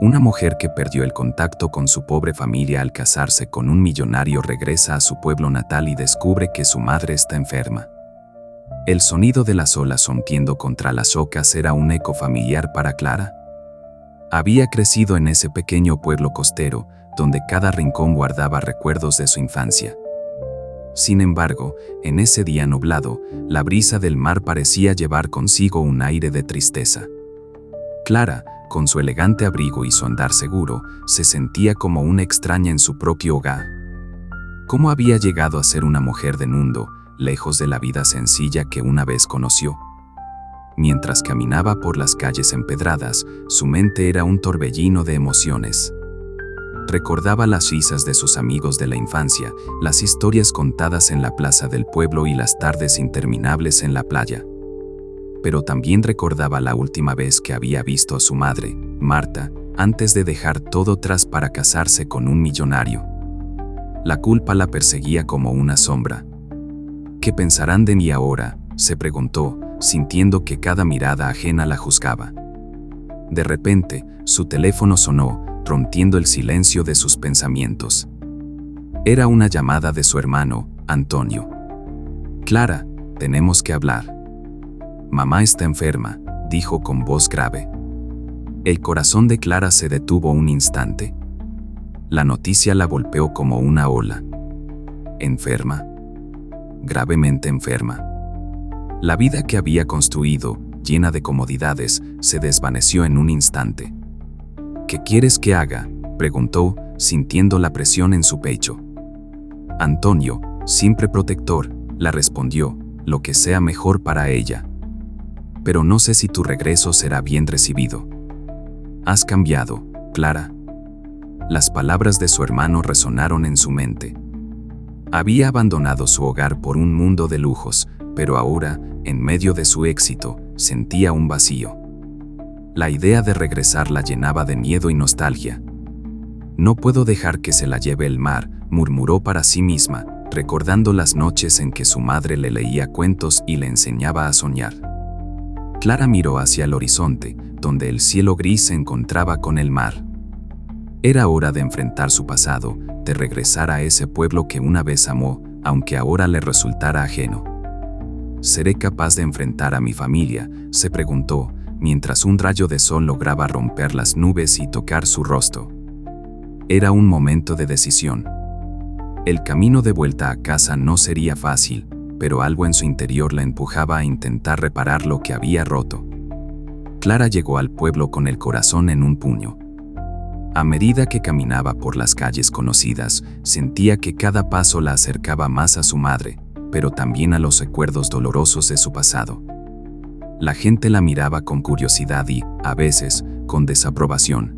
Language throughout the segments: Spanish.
Una mujer que perdió el contacto con su pobre familia al casarse con un millonario regresa a su pueblo natal y descubre que su madre está enferma. El sonido de las olas rompiendo contra las rocas era un eco familiar para Clara. Había crecido en ese pequeño pueblo costero, donde cada rincón guardaba recuerdos de su infancia. Sin embargo, en ese día nublado, la brisa del mar parecía llevar consigo un aire de tristeza. Clara, con su elegante abrigo y su andar seguro, se sentía como una extraña en su propio hogar. ¿Cómo había llegado a ser una mujer de mundo, lejos de la vida sencilla que una vez conoció? Mientras caminaba por las calles empedradas, su mente era un torbellino de emociones. Recordaba las risas de sus amigos de la infancia, las historias contadas en la plaza del pueblo y las tardes interminables en la playa. Pero también recordaba la última vez que había visto a su madre, Marta, antes de dejar todo atrás para casarse con un millonario. La culpa la perseguía como una sombra. ¿Qué pensarán de mí ahora?, se preguntó, sintiendo que cada mirada ajena la juzgaba. De repente, su teléfono sonó, rompiendo el silencio de sus pensamientos. Era una llamada de su hermano, Antonio. «Clara, tenemos que hablar». «Mamá está enferma», dijo con voz grave. El corazón de Clara se detuvo un instante. La noticia la golpeó como una ola. ¿Enferma? Gravemente enferma. La vida que había construido, llena de comodidades, se desvaneció en un instante. «¿Qué quieres que haga?», preguntó, sintiendo la presión en su pecho. Antonio, siempre protector, la respondió, «Lo que sea mejor para ella. Pero no sé si tu regreso será bien recibido. Has cambiado, Clara». Las palabras de su hermano resonaron en su mente. Había abandonado su hogar por un mundo de lujos, pero ahora, en medio de su éxito, sentía un vacío. La idea de regresar la llenaba de miedo y nostalgia. «No puedo dejar que se la lleve el mar», murmuró para sí misma, recordando las noches en que su madre le leía cuentos y le enseñaba a soñar. Clara miró hacia el horizonte, donde el cielo gris se encontraba con el mar. Era hora de enfrentar su pasado, de regresar a ese pueblo que una vez amó, aunque ahora le resultara ajeno. «¿Seré capaz de enfrentar a mi familia?», se preguntó, mientras un rayo de sol lograba romper las nubes y tocar su rostro. Era un momento de decisión. El camino de vuelta a casa no sería fácil, pero algo en su interior la empujaba a intentar reparar lo que había roto. Clara llegó al pueblo con el corazón en un puño. A medida que caminaba por las calles conocidas, sentía que cada paso la acercaba más a su madre, pero también a los recuerdos dolorosos de su pasado. La gente la miraba con curiosidad y, a veces, con desaprobación.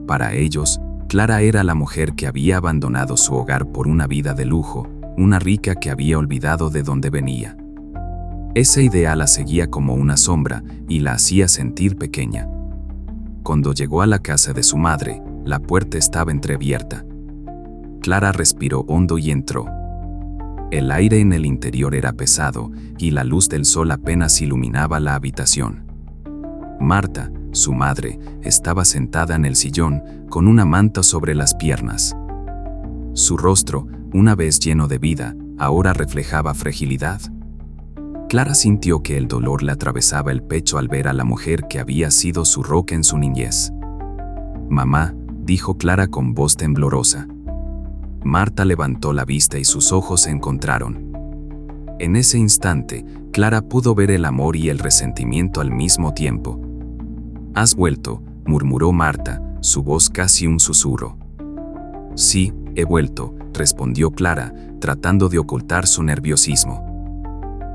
Para ellos, Clara era la mujer que había abandonado su hogar por una vida de lujo, una rica que había olvidado de dónde venía. Esa idea la seguía como una sombra y la hacía sentir pequeña. Cuando llegó a la casa de su madre, la puerta estaba entreabierta. Clara respiró hondo y entró. El aire en el interior era pesado y la luz del sol apenas iluminaba la habitación. Marta, su madre, estaba sentada en el sillón, con una manta sobre las piernas. Su rostro, una vez lleno de vida, ahora reflejaba fragilidad. Clara sintió que el dolor le atravesaba el pecho al ver a la mujer que había sido su roca en su niñez. «Mamá», dijo Clara con voz temblorosa. Marta levantó la vista y sus ojos se encontraron. En ese instante, Clara pudo ver el amor y el resentimiento al mismo tiempo. «¿Has vuelto?», murmuró Marta, su voz casi un susurro. «Sí, he vuelto», respondió Clara, tratando de ocultar su nerviosismo.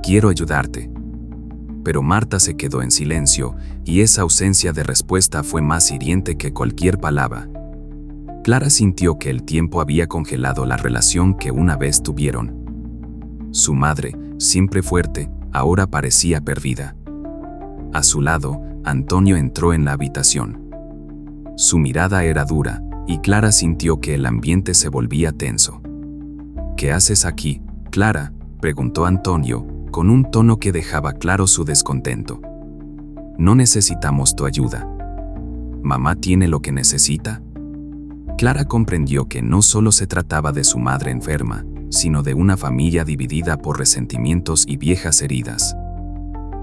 «Quiero ayudarte». Pero Marta se quedó en silencio, y esa ausencia de respuesta fue más hiriente que cualquier palabra. Clara sintió que el tiempo había congelado la relación que una vez tuvieron. Su madre, siempre fuerte, ahora parecía perdida. A su lado, Antonio entró en la habitación. Su mirada era dura, y Clara sintió que el ambiente se volvía tenso. «¿Qué haces aquí, Clara?», preguntó Antonio, con un tono que dejaba claro su descontento. «No necesitamos tu ayuda». ¿Mamá tiene lo que necesita? Clara comprendió que no solo se trataba de su madre enferma, sino de una familia dividida por resentimientos y viejas heridas.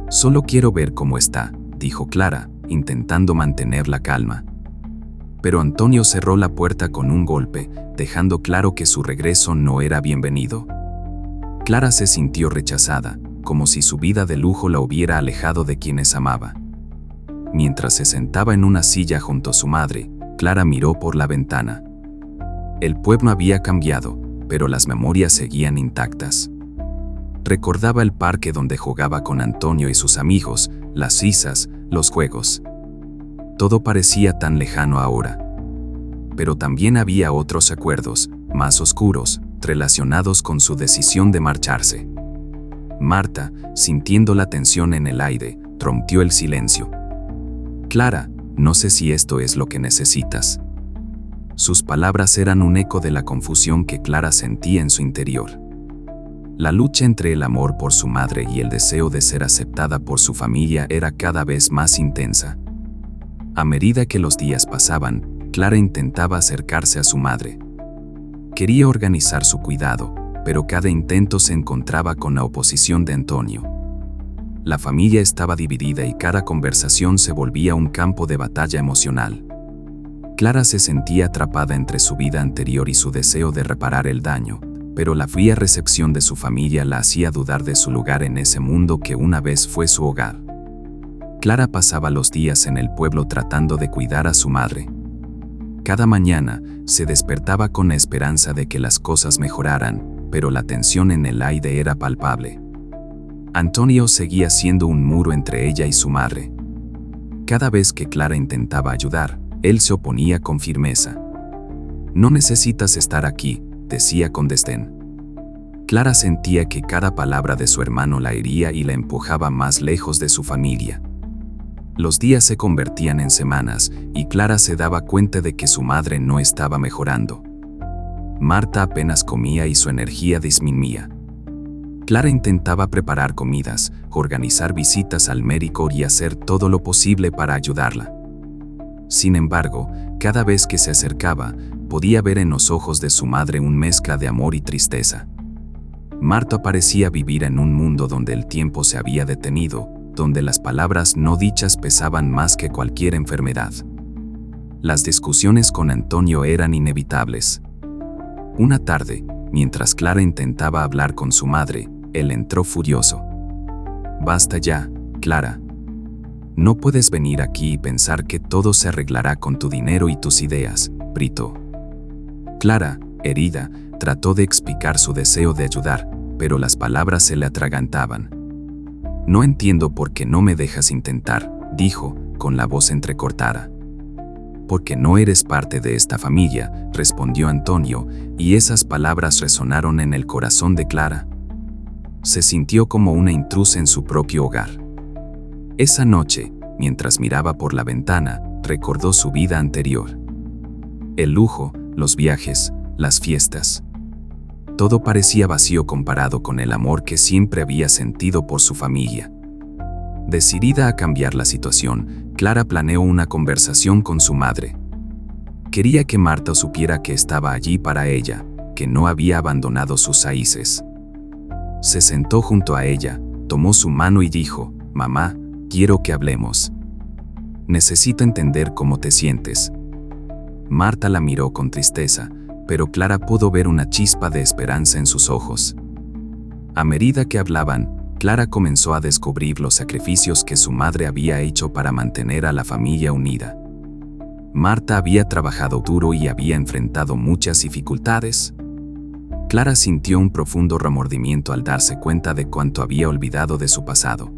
«Solo quiero ver cómo está», dijo Clara, intentando mantener la calma. Pero Antonio cerró la puerta con un golpe, dejando claro que su regreso no era bienvenido. Clara se sintió rechazada, como si su vida de lujo la hubiera alejado de quienes amaba. Mientras se sentaba en una silla junto a su madre, Clara miró por la ventana. El pueblo había cambiado, pero las memorias seguían intactas. Recordaba el parque donde jugaba con Antonio y sus amigos, las risas, los juegos. Todo parecía tan lejano ahora. Pero también había otros recuerdos, más oscuros, relacionados con su decisión de marcharse. Marta, sintiendo la tensión en el aire, rompió el silencio. «Clara, no sé si esto es lo que necesitas». Sus palabras eran un eco de la confusión que Clara sentía en su interior. La lucha entre el amor por su madre y el deseo de ser aceptada por su familia era cada vez más intensa. A medida que los días pasaban, Clara intentaba acercarse a su madre. Quería organizar su cuidado, pero cada intento se encontraba con la oposición de Antonio. La familia estaba dividida y cada conversación se volvía un campo de batalla emocional. Clara se sentía atrapada entre su vida anterior y su deseo de reparar el daño, pero la fría recepción de su familia la hacía dudar de su lugar en ese mundo que una vez fue su hogar. Clara pasaba los días en el pueblo tratando de cuidar a su madre. Cada mañana se despertaba con la esperanza de que las cosas mejoraran, pero la tensión en el aire era palpable. Antonio seguía siendo un muro entre ella y su madre. Cada vez que Clara intentaba ayudar, él se oponía con firmeza. «No necesitas estar aquí», decía con desdén. Clara sentía que cada palabra de su hermano la hería y la empujaba más lejos de su familia. Los días se convertían en semanas y Clara se daba cuenta de que su madre no estaba mejorando. Marta apenas comía y su energía disminuía. Clara intentaba preparar comidas, organizar visitas al médico y hacer todo lo posible para ayudarla. Sin embargo, cada vez que se acercaba, podía ver en los ojos de su madre una mezcla de amor y tristeza. Marta parecía vivir en un mundo donde el tiempo se había detenido, donde las palabras no dichas pesaban más que cualquier enfermedad. Las discusiones con Antonio eran inevitables. Una tarde, mientras Clara intentaba hablar con su madre, él entró furioso. «Basta ya, Clara. No puedes venir aquí y pensar que todo se arreglará con tu dinero y tus ideas», gritó. Clara, herida, trató de explicar su deseo de ayudar, pero las palabras se le atragantaban. «No entiendo por qué no me dejas intentar», dijo, con la voz entrecortada. «Porque no eres parte de esta familia», respondió Antonio, y esas palabras resonaron en el corazón de Clara. Se sintió como una intrusa en su propio hogar. Esa noche, mientras miraba por la ventana, recordó su vida anterior. El lujo, los viajes, las fiestas. Todo parecía vacío comparado con el amor que siempre había sentido por su familia. Decidida a cambiar la situación, Clara planeó una conversación con su madre. Quería que Marta supiera que estaba allí para ella, que no había abandonado sus raíces. Se sentó junto a ella, tomó su mano y dijo: «Mamá, quiero que hablemos. Necesito entender cómo te sientes». Marta la miró con tristeza, pero Clara pudo ver una chispa de esperanza en sus ojos. A medida que hablaban, Clara comenzó a descubrir los sacrificios que su madre había hecho para mantener a la familia unida. Marta había trabajado duro y había enfrentado muchas dificultades. Clara sintió un profundo remordimiento al darse cuenta de cuánto había olvidado de su pasado.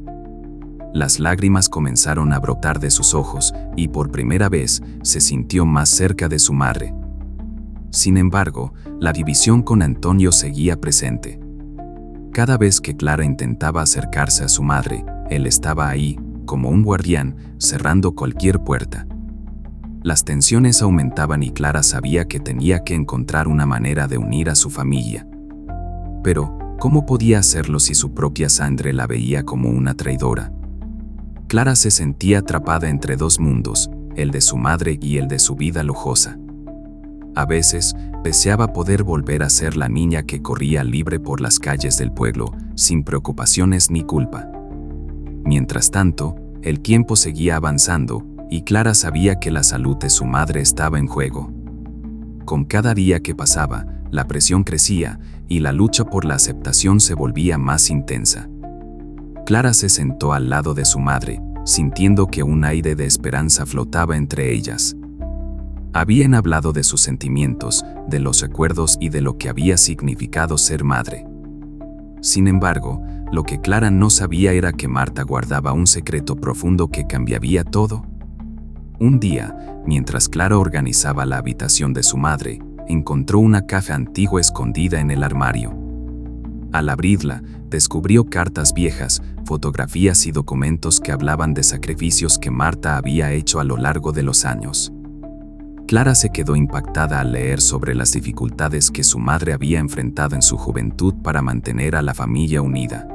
Las lágrimas comenzaron a brotar de sus ojos y por primera vez se sintió más cerca de su madre. Sin embargo, la división con Antonio seguía presente. Cada vez que Clara intentaba acercarse a su madre, él estaba ahí, como un guardián, cerrando cualquier puerta. Las tensiones aumentaban y Clara sabía que tenía que encontrar una manera de unir a su familia. Pero, ¿cómo podía hacerlo si su propia sangre la veía como una traidora? Clara se sentía atrapada entre dos mundos, el de su madre y el de su vida lujosa. A veces, deseaba poder volver a ser la niña que corría libre por las calles del pueblo, sin preocupaciones ni culpa. Mientras tanto, el tiempo seguía avanzando, y Clara sabía que la salud de su madre estaba en juego. Con cada día que pasaba, la presión crecía, y la lucha por la aceptación se volvía más intensa. Clara se sentó al lado de su madre, sintiendo que un aire de esperanza flotaba entre ellas. Habían hablado de sus sentimientos, de los recuerdos y de lo que había significado ser madre. Sin embargo, lo que Clara no sabía era que Marta guardaba un secreto profundo que cambiaría todo. Un día, mientras Clara organizaba la habitación de su madre, encontró una caja antigua escondida en el armario. Al abrirla, descubrió cartas viejas, fotografías y documentos que hablaban de sacrificios que Marta había hecho a lo largo de los años. Clara se quedó impactada al leer sobre las dificultades que su madre había enfrentado en su juventud para mantener a la familia unida.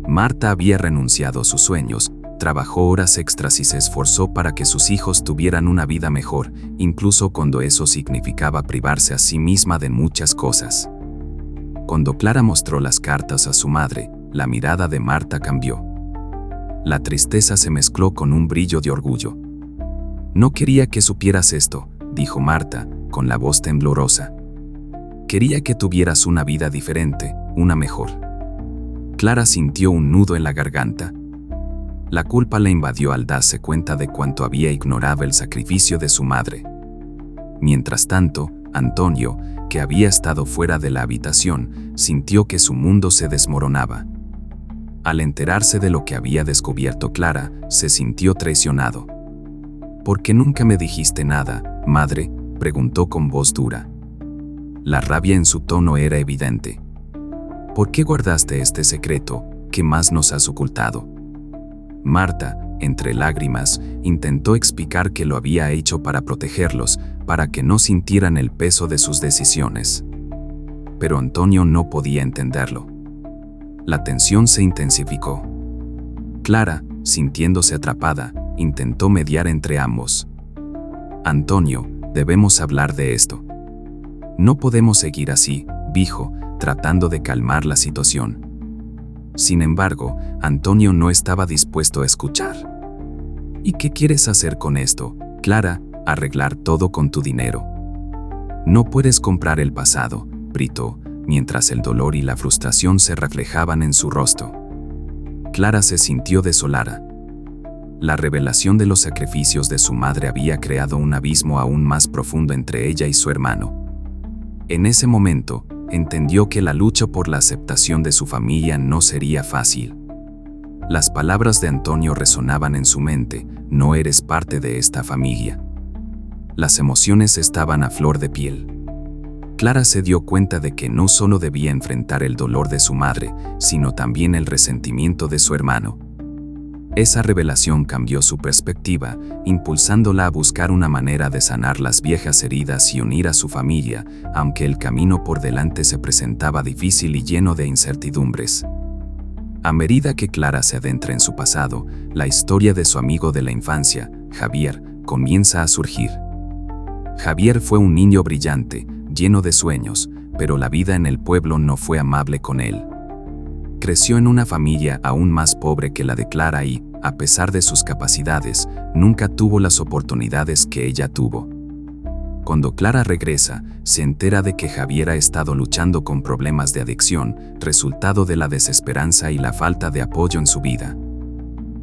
Marta había renunciado a sus sueños, trabajó horas extras y se esforzó para que sus hijos tuvieran una vida mejor, incluso cuando eso significaba privarse a sí misma de muchas cosas. Cuando Clara mostró las cartas a su madre, la mirada de Marta cambió. La tristeza se mezcló con un brillo de orgullo. «No quería que supieras esto», dijo Marta, con la voz temblorosa. «Quería que tuvieras una vida diferente, una mejor». Clara sintió un nudo en la garganta. La culpa le invadió al darse cuenta de cuánto había ignorado el sacrificio de su madre. Mientras tanto, Antonio, que había estado fuera de la habitación, sintió que su mundo se desmoronaba. Al enterarse de lo que había descubierto Clara, se sintió traicionado. «¿Por qué nunca me dijiste nada, madre?», preguntó con voz dura. La rabia en su tono era evidente. «¿Por qué guardaste este secreto? ¿Qué más nos has ocultado?». Marta, entre lágrimas, intentó explicar que lo había hecho para protegerlos, para que no sintieran el peso de sus decisiones. Pero Antonio no podía entenderlo. La tensión se intensificó. Clara, sintiéndose atrapada, intentó mediar entre ambos. «Antonio, debemos hablar de esto. No podemos seguir así», dijo, tratando de calmar la situación. Sin embargo, Antonio no estaba dispuesto a escuchar. «¿Y qué quieres hacer con esto, Clara? Arreglar todo con tu dinero». «No puedes comprar el pasado», gritó, mientras el dolor y la frustración se reflejaban en su rostro. Clara se sintió desolada. La revelación de los sacrificios de su madre había creado un abismo aún más profundo entre ella y su hermano. En ese momento, entendió que la lucha por la aceptación de su familia no sería fácil. Las palabras de Antonio resonaban en su mente: «No eres parte de esta familia». Las emociones estaban a flor de piel. Clara se dio cuenta de que no solo debía enfrentar el dolor de su madre, sino también el resentimiento de su hermano. Esa revelación cambió su perspectiva, impulsándola a buscar una manera de sanar las viejas heridas y unir a su familia, aunque el camino por delante se presentaba difícil y lleno de incertidumbres. A medida que Clara se adentra en su pasado, la historia de su amigo de la infancia, Javier, comienza a surgir. Javier fue un niño brillante, lleno de sueños, pero la vida en el pueblo no fue amable con él. Creció en una familia aún más pobre que la de Clara y, a pesar de sus capacidades, nunca tuvo las oportunidades que ella tuvo. Cuando Clara regresa, se entera de que Javier ha estado luchando con problemas de adicción, resultado de la desesperanza y la falta de apoyo en su vida.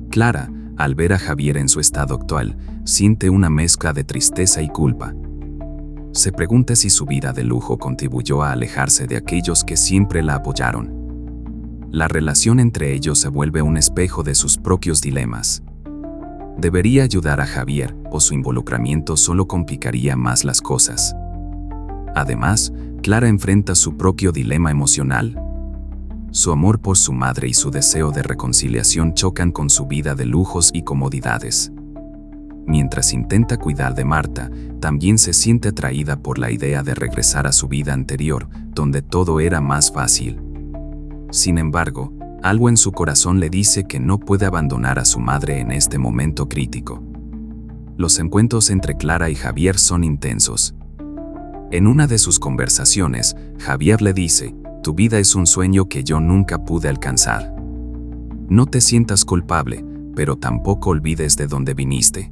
Clara, al ver a Javier en su estado actual, siente una mezcla de tristeza y culpa. Se pregunta si su vida de lujo contribuyó a alejarse de aquellos que siempre la apoyaron. La relación entre ellos se vuelve un espejo de sus propios dilemas. ¿Debería ayudar a Javier o su involucramiento solo complicaría más las cosas? Además, Clara enfrenta su propio dilema emocional. Su amor por su madre y su deseo de reconciliación chocan con su vida de lujos y comodidades. Mientras intenta cuidar de Marta, también se siente atraída por la idea de regresar a su vida anterior, donde todo era más fácil. Sin embargo, algo en su corazón le dice que no puede abandonar a su madre en este momento crítico. Los encuentros entre Clara y Javier son intensos. En una de sus conversaciones, Javier le dice: «Tu vida es un sueño que yo nunca pude alcanzar. No te sientas culpable, pero tampoco olvides de dónde viniste».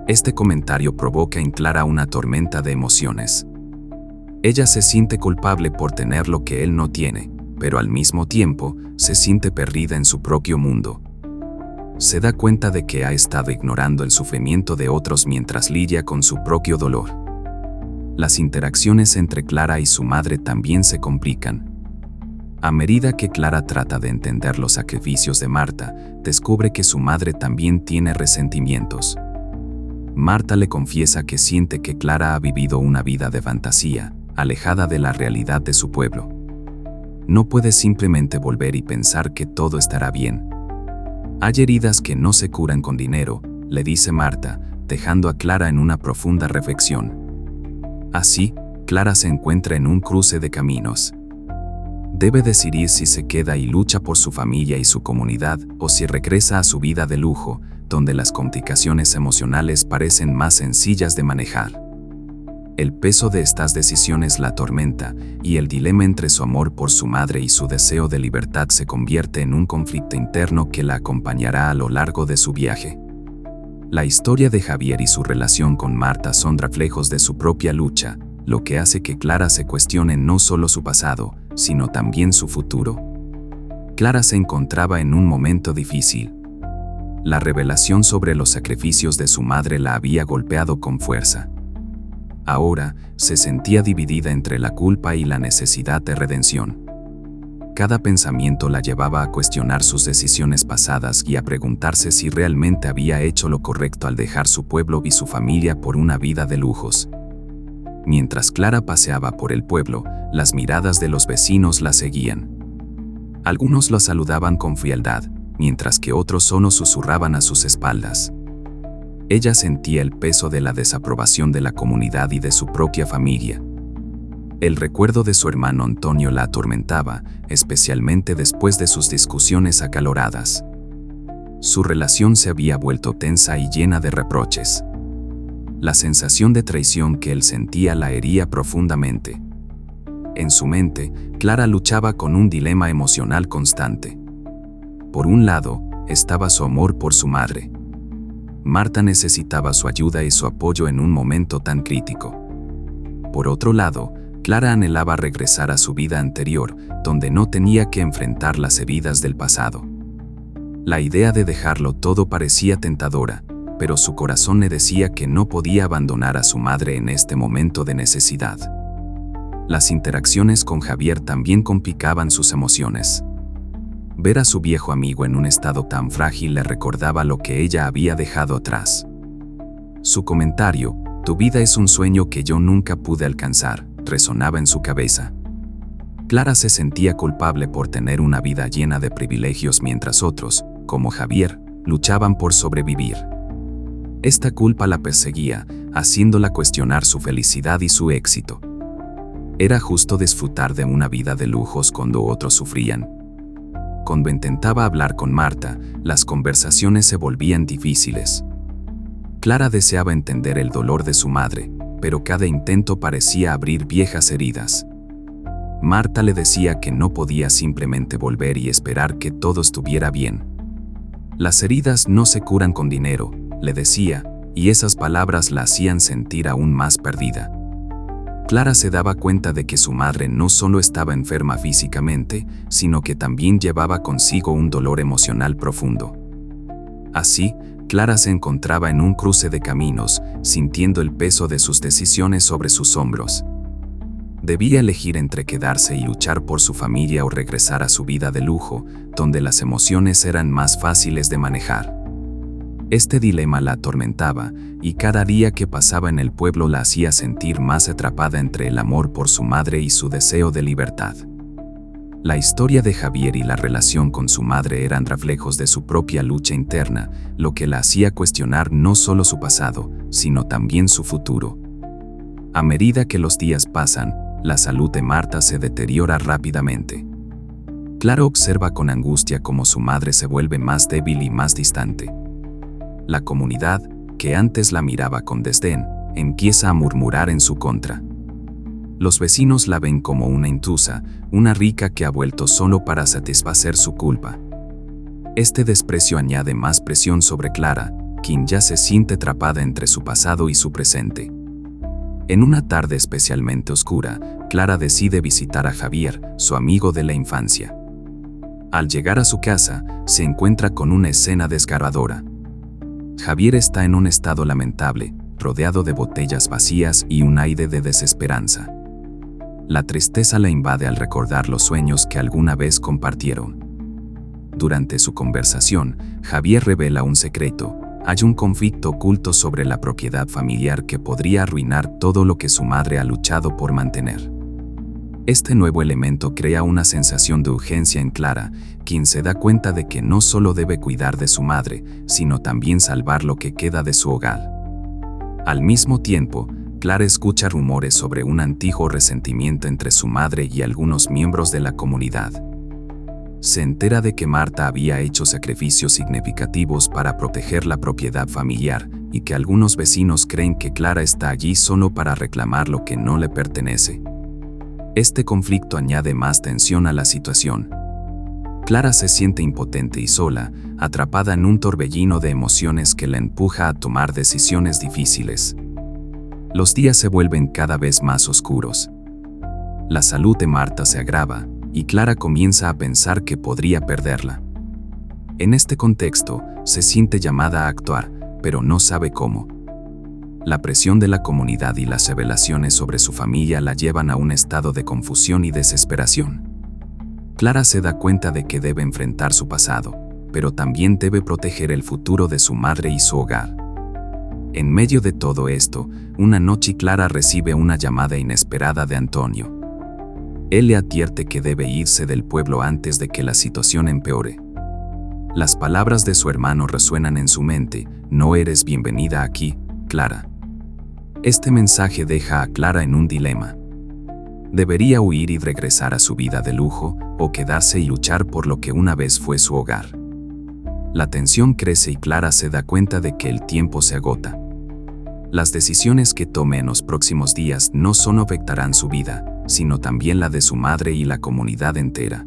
Este comentario provoca en Clara una tormenta de emociones. Ella se siente culpable por tener lo que él no tiene, pero al mismo tiempo se siente perdida en su propio mundo. Se da cuenta de que ha estado ignorando el sufrimiento de otros mientras lidia con su propio dolor. Las interacciones entre Clara y su madre también se complican. A medida que Clara trata de entender los sacrificios de Marta, descubre que su madre también tiene resentimientos. Marta le confiesa que siente que Clara ha vivido una vida de fantasía, alejada de la realidad de su pueblo. No puede simplemente volver y pensar que todo estará bien. Hay heridas que no se curan con dinero, le dice Marta, dejando a Clara en una profunda reflexión. Así, Clara se encuentra en un cruce de caminos. Debe decidir si se queda y lucha por su familia y su comunidad, o si regresa a su vida de lujo, donde las complicaciones emocionales parecen más sencillas de manejar. El peso de estas decisiones la atormenta, y el dilema entre su amor por su madre y su deseo de libertad se convierte en un conflicto interno que la acompañará a lo largo de su viaje. La historia de Javier y su relación con Marta son reflejos de su propia lucha, lo que hace que Clara se cuestione no solo su pasado, sino también su futuro. Clara se encontraba en un momento difícil. La revelación sobre los sacrificios de su madre la había golpeado con fuerza. Ahora, se sentía dividida entre la culpa y la necesidad de redención. Cada pensamiento la llevaba a cuestionar sus decisiones pasadas y a preguntarse si realmente había hecho lo correcto al dejar su pueblo y su familia por una vida de lujos. Mientras Clara paseaba por el pueblo, las miradas de los vecinos la seguían. Algunos la saludaban con frialdad, mientras que otros solo susurraban a sus espaldas. Ella sentía el peso de la desaprobación de la comunidad y de su propia familia. El recuerdo de su hermano Antonio la atormentaba, especialmente después de sus discusiones acaloradas. Su relación se había vuelto tensa y llena de reproches. La sensación de traición que él sentía la hería profundamente. En su mente, Clara luchaba con un dilema emocional constante. Por un lado, estaba su amor por su madre. Marta necesitaba su ayuda y su apoyo en un momento tan crítico. Por otro lado, Clara anhelaba regresar a su vida anterior, donde no tenía que enfrentar las heridas del pasado. La idea de dejarlo todo parecía tentadora, pero su corazón le decía que no podía abandonar a su madre en este momento de necesidad. Las interacciones con Javier también complicaban sus emociones. Ver a su viejo amigo en un estado tan frágil le recordaba lo que ella había dejado atrás. Su comentario, «Tu vida es un sueño que yo nunca pude alcanzar», resonaba en su cabeza. Clara se sentía culpable por tener una vida llena de privilegios mientras otros, como Javier, luchaban por sobrevivir. Esta culpa la perseguía, haciéndola cuestionar su felicidad y su éxito. ¿Era justo disfrutar de una vida de lujos cuando otros sufrían? Cuando intentaba hablar con Marta, las conversaciones se volvían difíciles. Clara deseaba entender el dolor de su madre, pero cada intento parecía abrir viejas heridas. Marta le decía que no podía simplemente volver y esperar que todo estuviera bien. Las heridas no se curan con dinero, le decía, y esas palabras la hacían sentir aún más perdida. Clara se daba cuenta de que su madre no solo estaba enferma físicamente, sino que también llevaba consigo un dolor emocional profundo. Así, Clara se encontraba en un cruce de caminos, sintiendo el peso de sus decisiones sobre sus hombros. Debía elegir entre quedarse y luchar por su familia o regresar a su vida de lujo, donde las emociones eran más fáciles de manejar. Este dilema la atormentaba, y cada día que pasaba en el pueblo la hacía sentir más atrapada entre el amor por su madre y su deseo de libertad. La historia de Javier y la relación con su madre eran reflejos de su propia lucha interna, lo que la hacía cuestionar no solo su pasado, sino también su futuro. A medida que los días pasan, la salud de Marta se deteriora rápidamente. Clara observa con angustia cómo su madre se vuelve más débil y más distante. La comunidad, que antes la miraba con desdén, empieza a murmurar en su contra. Los vecinos la ven como una intrusa, una rica que ha vuelto solo para satisfacer su culpa. Este desprecio añade más presión sobre Clara, quien ya se siente atrapada entre su pasado y su presente. En una tarde especialmente oscura, Clara decide visitar a Javier, su amigo de la infancia. Al llegar a su casa, se encuentra con una escena desgarradora. Javier está en un estado lamentable, rodeado de botellas vacías y un aire de desesperanza. La tristeza la invade al recordar los sueños que alguna vez compartieron. Durante su conversación, Javier revela un secreto. Hay un conflicto oculto sobre la propiedad familiar que podría arruinar todo lo que su madre ha luchado por mantener. Este nuevo elemento crea una sensación de urgencia en Clara, quien se da cuenta de que no solo debe cuidar de su madre, sino también salvar lo que queda de su hogar. Al mismo tiempo, Clara escucha rumores sobre un antiguo resentimiento entre su madre y algunos miembros de la comunidad. Se entera de que Marta había hecho sacrificios significativos para proteger la propiedad familiar y que algunos vecinos creen que Clara está allí solo para reclamar lo que no le pertenece. Este conflicto añade más tensión a la situación. Clara se siente impotente y sola, atrapada en un torbellino de emociones que la empuja a tomar decisiones difíciles. Los días se vuelven cada vez más oscuros. La salud de Marta se agrava, y Clara comienza a pensar que podría perderla. En este contexto, se siente llamada a actuar, pero no sabe cómo. La presión de la comunidad y las revelaciones sobre su familia la llevan a un estado de confusión y desesperación. Clara se da cuenta de que debe enfrentar su pasado, pero también debe proteger el futuro de su madre y su hogar. En medio de todo esto, una noche Clara recibe una llamada inesperada de Antonio. Él le advierte que debe irse del pueblo antes de que la situación empeore. Las palabras de su hermano resuenan en su mente: no eres bienvenida aquí, Clara. Este mensaje deja a Clara en un dilema. ¿Debería huir y regresar a su vida de lujo, o quedarse y luchar por lo que una vez fue su hogar? La tensión crece y Clara se da cuenta de que el tiempo se agota. Las decisiones que tome en los próximos días no solo afectarán su vida, sino también la de su madre y la comunidad entera.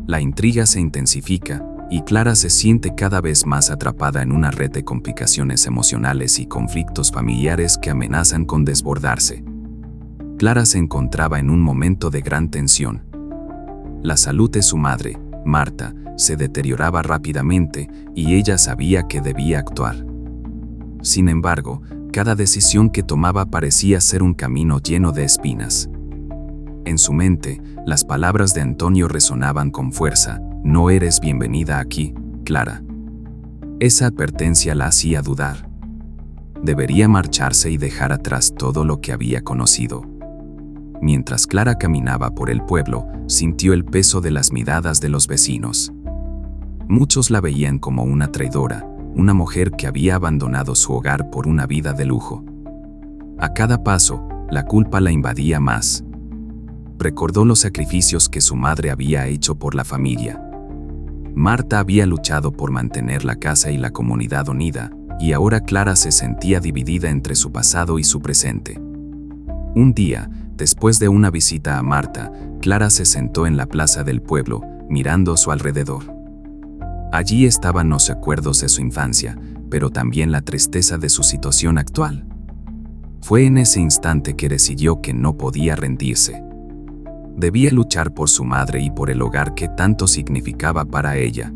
La intriga se intensifica, y Clara se siente cada vez más atrapada en una red de complicaciones emocionales y conflictos familiares que amenazan con desbordarse. Clara se encontraba en un momento de gran tensión. La salud de su madre, Marta, se deterioraba rápidamente y ella sabía que debía actuar. Sin embargo, cada decisión que tomaba parecía ser un camino lleno de espinas. En su mente, las palabras de Antonio resonaban con fuerza: no eres bienvenida aquí, Clara. Esa advertencia la hacía dudar. Debería marcharse y dejar atrás todo lo que había conocido. Mientras Clara caminaba por el pueblo, sintió el peso de las miradas de los vecinos. Muchos la veían como una traidora, una mujer que había abandonado su hogar por una vida de lujo. A cada paso, la culpa la invadía más. Recordó los sacrificios que su madre había hecho por la familia. Marta había luchado por mantener la casa y la comunidad unida, y ahora Clara se sentía dividida entre su pasado y su presente. Un día, después de una visita a Marta, Clara se sentó en la plaza del pueblo, mirando a su alrededor. Allí estaban los recuerdos de su infancia, pero también la tristeza de su situación actual. Fue en ese instante que decidió que no podía rendirse. Debía luchar por su madre y por el hogar que tanto significaba para ella.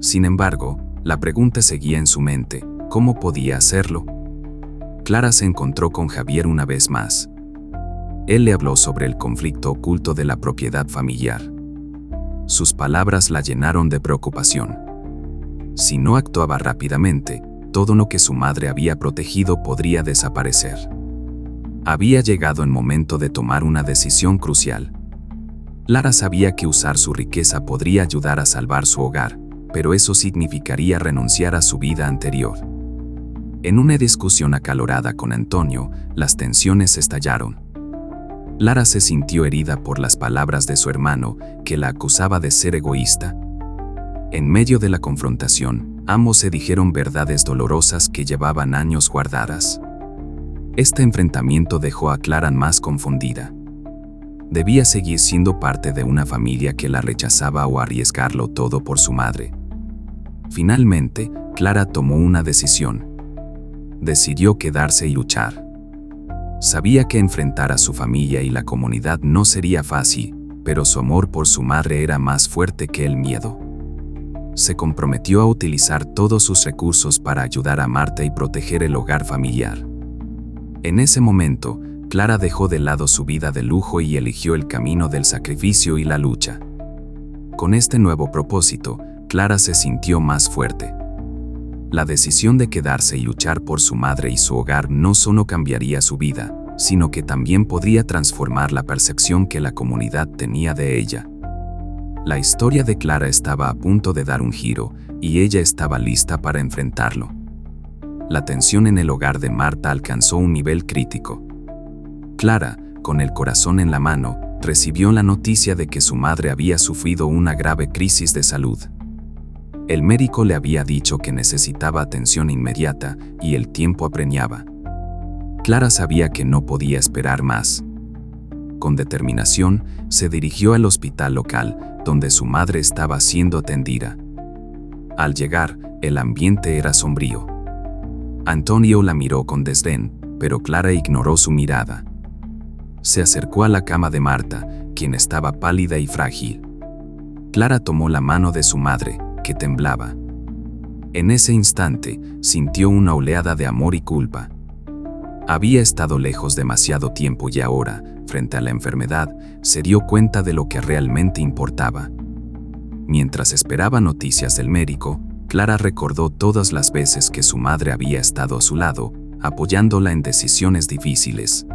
Sin embargo, la pregunta seguía en su mente: ¿cómo podía hacerlo? Clara se encontró con Javier una vez más. Él le habló sobre el conflicto oculto de la propiedad familiar. Sus palabras la llenaron de preocupación. Si no actuaba rápidamente, todo lo que su madre había protegido podría desaparecer. Había llegado el momento de tomar una decisión crucial. Clara sabía que usar su riqueza podría ayudar a salvar su hogar, pero eso significaría renunciar a su vida anterior. En una discusión acalorada con Antonio, las tensiones estallaron. Clara se sintió herida por las palabras de su hermano, que la acusaba de ser egoísta. En medio de la confrontación, Ambos se dijeron verdades dolorosas que llevaban años guardadas. Este enfrentamiento dejó a Clara más confundida. Debía seguir siendo parte de una familia que la rechazaba o arriesgarlo todo por su madre. Finalmente, Clara tomó una decisión. Decidió quedarse y luchar. Sabía que enfrentar a su familia y la comunidad no sería fácil, pero su amor por su madre era más fuerte que el miedo. Se comprometió a utilizar todos sus recursos para ayudar a Marta y proteger el hogar familiar. En ese momento, Clara dejó de lado su vida de lujo y eligió el camino del sacrificio y la lucha. Con este nuevo propósito, Clara se sintió más fuerte. La decisión de quedarse y luchar por su madre y su hogar no solo cambiaría su vida, sino que también podría transformar la percepción que la comunidad tenía de ella. La historia de Clara estaba a punto de dar un giro, y ella estaba lista para enfrentarlo. La tensión en el hogar de Marta alcanzó un nivel crítico. Clara, con el corazón en la mano, recibió la noticia de que su madre había sufrido una grave crisis de salud. El médico le había dicho que necesitaba atención inmediata y el tiempo apremiaba. Clara sabía que no podía esperar más. Con determinación, se dirigió al hospital local, donde su madre estaba siendo atendida. Al llegar, el ambiente era sombrío. Antonio la miró con desdén, pero Clara ignoró su mirada. Se acercó a la cama de Marta, quien estaba pálida y frágil. Clara tomó la mano de su madre, que temblaba. En ese instante, sintió una oleada de amor y culpa. Había estado lejos demasiado tiempo y ahora, frente a la enfermedad, se dio cuenta de lo que realmente importaba. Mientras esperaba noticias del médico, Clara recordó todas las veces que su madre había estado a su lado, apoyándola en decisiones difíciles.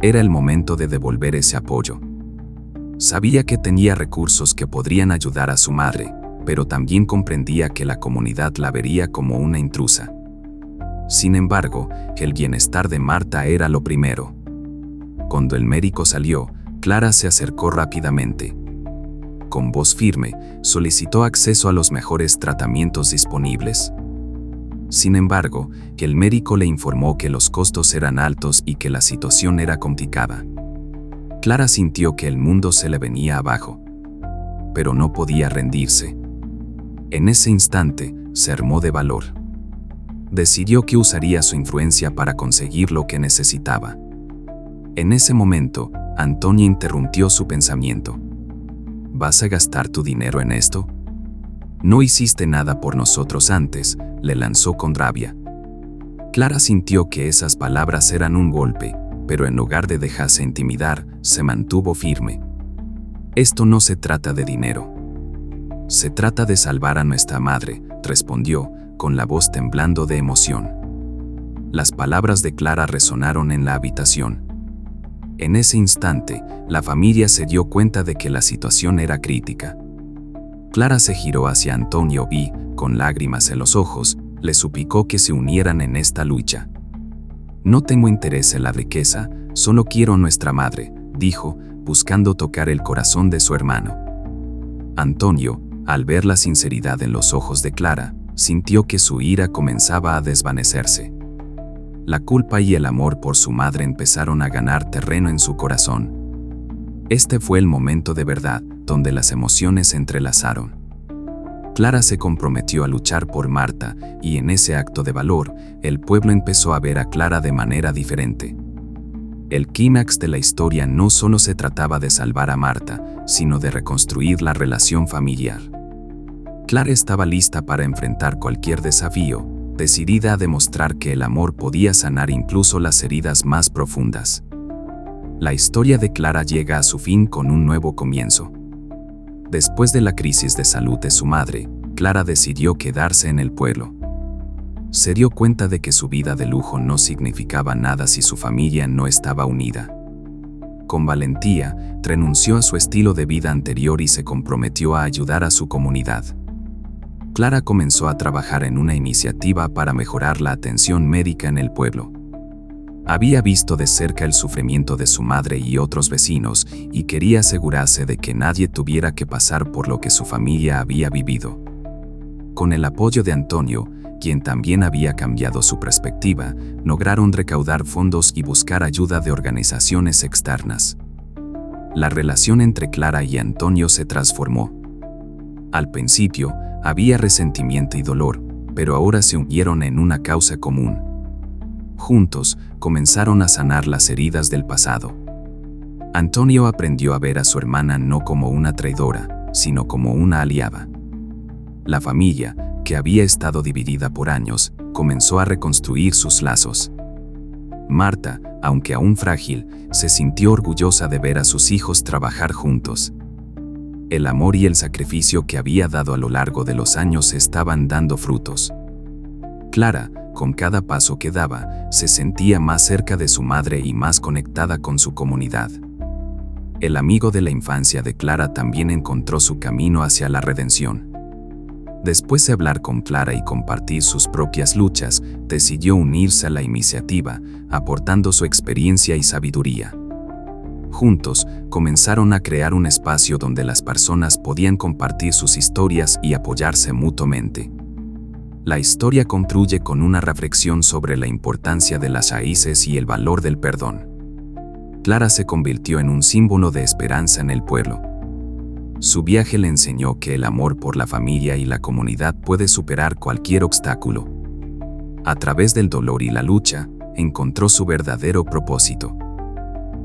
Era el momento de devolver ese apoyo. Sabía que tenía recursos que podrían ayudar a su madre, pero también comprendía que la comunidad la vería como una intrusa. Sin embargo, el bienestar de Marta era lo primero. Cuando el médico salió, Clara se acercó rápidamente. Con voz firme, solicitó acceso a los mejores tratamientos disponibles. Sin embargo, el médico le informó que los costos eran altos y que la situación era complicada. Clara sintió que el mundo se le venía abajo, pero no podía rendirse. En ese instante, se armó de valor. Decidió que usaría su influencia para conseguir lo que necesitaba. En ese momento, Antonia interrumpió su pensamiento. ¿Vas a gastar tu dinero en esto? No hiciste nada por nosotros antes, le lanzó con rabia. Clara sintió que esas palabras eran un golpe, pero en lugar de dejarse intimidar, se mantuvo firme. Esto no se trata de dinero. Se trata de salvar a nuestra madre, respondió, con la voz temblando de emoción. Las palabras de Clara resonaron en la habitación. En ese instante, la familia se dio cuenta de que la situación era crítica. Clara se giró hacia Antonio y, con lágrimas en los ojos, le suplicó que se unieran en esta lucha. No tengo interés en la riqueza, solo quiero a nuestra madre, dijo, buscando tocar el corazón de su hermano. Antonio, al ver la sinceridad en los ojos de Clara, sintió que su ira comenzaba a desvanecerse. La culpa y el amor por su madre empezaron a ganar terreno en su corazón. Este fue el momento de verdad, donde las emociones se entrelazaron. Clara se comprometió a luchar por Marta, y en ese acto de valor, el pueblo empezó a ver a Clara de manera diferente. El clímax de la historia no solo se trataba de salvar a Marta, sino de reconstruir la relación familiar. Clara estaba lista para enfrentar cualquier desafío, decidida a demostrar que el amor podía sanar incluso las heridas más profundas. La historia de Clara llega a su fin con un nuevo comienzo. Después de la crisis de salud de su madre, Clara decidió quedarse en el pueblo. Se dio cuenta de que su vida de lujo no significaba nada si su familia no estaba unida. Con valentía, renunció a su estilo de vida anterior y se comprometió a ayudar a su comunidad. Clara comenzó a trabajar en una iniciativa para mejorar la atención médica en el pueblo. Había visto de cerca el sufrimiento de su madre y otros vecinos y quería asegurarse de que nadie tuviera que pasar por lo que su familia había vivido. Con el apoyo de Antonio, quien también había cambiado su perspectiva, lograron recaudar fondos y buscar ayuda de organizaciones externas. La relación entre Clara y Antonio se transformó. Al principio, había resentimiento y dolor, pero ahora se unieron en una causa común. Juntos, comenzaron a sanar las heridas del pasado. Antonio aprendió a ver a su hermana no como una traidora, sino como una aliada. La familia, que había estado dividida por años, comenzó a reconstruir sus lazos. Marta, aunque aún frágil, se sintió orgullosa de ver a sus hijos trabajar juntos. El amor y el sacrificio que había dado a lo largo de los años estaban dando frutos. Clara, con cada paso que daba, se sentía más cerca de su madre y más conectada con su comunidad. El amigo de la infancia de Clara también encontró su camino hacia la redención. Después de hablar con Clara y compartir sus propias luchas, decidió unirse a la iniciativa, aportando su experiencia y sabiduría. Juntos, comenzaron a crear un espacio donde las personas podían compartir sus historias y apoyarse mutuamente. La historia concluye con una reflexión sobre la importancia de las raíces y el valor del perdón. Clara se convirtió en un símbolo de esperanza en el pueblo. Su viaje le enseñó que el amor por la familia y la comunidad puede superar cualquier obstáculo. A través del dolor y la lucha, encontró su verdadero propósito.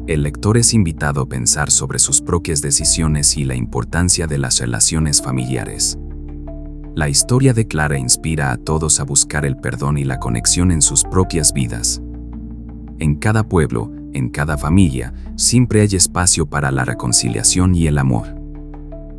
El lector es invitado a pensar sobre sus propias decisiones y la importancia de las relaciones familiares. La historia de Clara inspira a todos a buscar el perdón y la conexión en sus propias vidas. En cada pueblo, en cada familia, siempre hay espacio para la reconciliación y el amor.